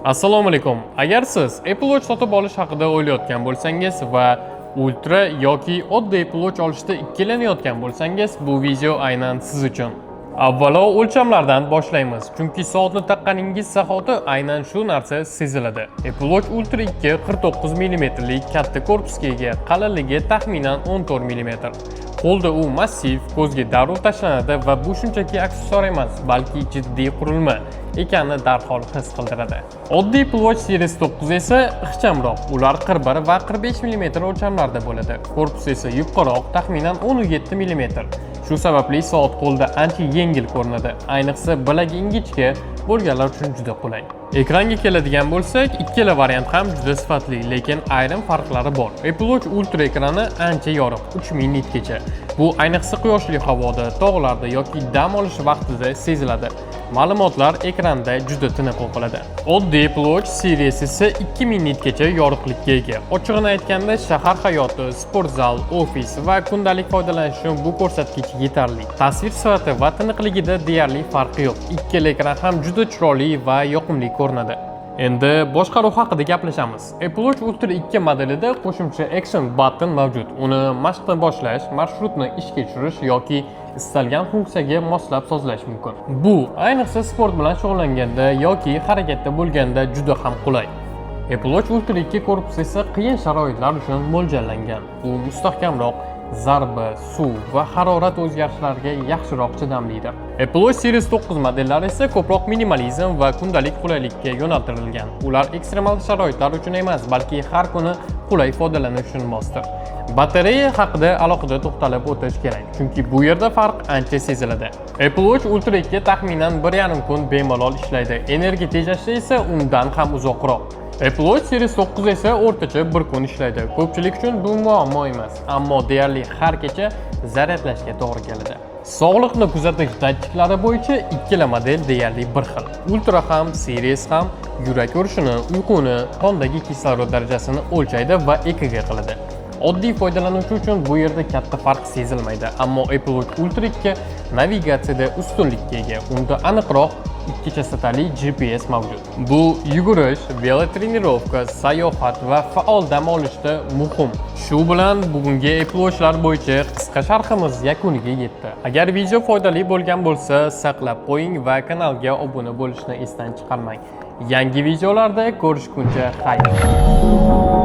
Assalomu alaykum. Agar siz Apple Watch sotib olish haqida o'ylayotgan bo'lsangiz va Ultra yoki oddiy Apple Watch olishda ikkilanayotgan bo'lsangiz, bu video aynan siz uchun. Avvalo o'lchamlardan boshlaymiz, chunki soatni taqqaningiz zahoti aynan shu narsa seziladi. Apple Watch Ultra 2 49 mm lik katta korpusga ega, qalinligi taxminan 14 mm. Qo'lda u massiv, ko'zga darrov tashlanadi va bu shunchaki aksessuar emas, balki jiddiy qurilma ekanini darhol his qildiradi. Oddiy Apple Watch Series 9 esa ixchamroq, ular 41 va 45 mm o'lchamlarda bo'ladi. Korpus esa yupqaroq, taxminan 17 mm. Shu sababli soat qo'lda ancha yengil ko'rinadi, ayniqsa bilagi ingichka bo'lganlar uchun juda qulay. Ekranga keladigan bo'lsak, ikkala variant ham juda sifatli, lekin ayrim farqlari bor. Apple Watch Ultra ekrani ancha yorug', 3000 nitgacha. Bu ayniqsa quyoshli havoda, tog'larda yoki dam olish vaqtida seziladi. Ma'lumotlar ekranda juda tiniq o'qiladi. Oddiy Apple Watch Series esa 2000 nitgacha yorug'likka ega. Ochig'ini aytganda, shahar hayoti, sport zal, ofis va kundalik foydalanish uchun bu ko'rsatkich yetarli. Tasvir sifati va tiniqligida deyarli farqi yo'q. Ikkala ekran ham juda chiroyli va yoqimli ko'rinadi. Endi boshqaruv haqida gaplashamiz. Apple Watch Ultra 2 modelida qo'shimcha Action button mavjud. Uni mashqni boshlash, marshrutni ishga tushirish yoki istalgan funksiyaga moslab sozlash mumkin. Bu ayniqsa sport bilan shug'ullanganda yoki harakatda bo'lganda juda ham qulay. Apple Watch Ultra 2 korpusi esa qiyin sharoitlar uchun mo'ljallangan. U mustahkamroq, zarba, suv va harorat o'zgarishlariga yaxshiroq chidamlidir. Apple Watch Series 9 modellari esa ko'proq minimalizm va kundalik qulaylikka yo'naltirilgan. Ular ekstremal sharoitlar uchun emas, balki har kuni qulay foydalanish uchun mosdir. Batareya haqida alohida to'xtalib o'tish kerak, chunki bu yerda farq ancha seziladi. Apple Watch Ultra 2 taxminan 1,5 kun bemalol ishlaydi. Energiya tejashi esa undan ham uzoqroq. Apple Watch Series 9 esa o'rtacha 1 kun ishlaydi. Ko'pchilik uchun bu muammo emas, ammo deyarli har kecha zaryadlashga to'g'ri keladi. Sog'liqni kuzatish datchiklari bo'yicha ikkala model deyarli bir xil. Ultra ham, Series ham yurak urishini, uyquni, qondagi kislorod darajasini o'lchaydi va EKG qiladi. Oddiy foydalanuvchi uchun bu yerda katta farq sezilmaydi, ammo Apple Watch Ultra 2 navigatsiyada ustunlikka ega. Unda aniqroq ikki chastotali GPS mavjud. Bu yugurish, velotrenirovka, sayohat va faol dam olishda muhim. Shu bilan bugungi Apple Watchlar bo'yicha qisqa sharhimiz yakuniga yetdi. Agar video foydali bo'lgan bo'lsa, saqlab qo'ying va kanalga obuna bo'lishni esdan chiqarmang. Yangi videolarda ko'rishguncha xayr.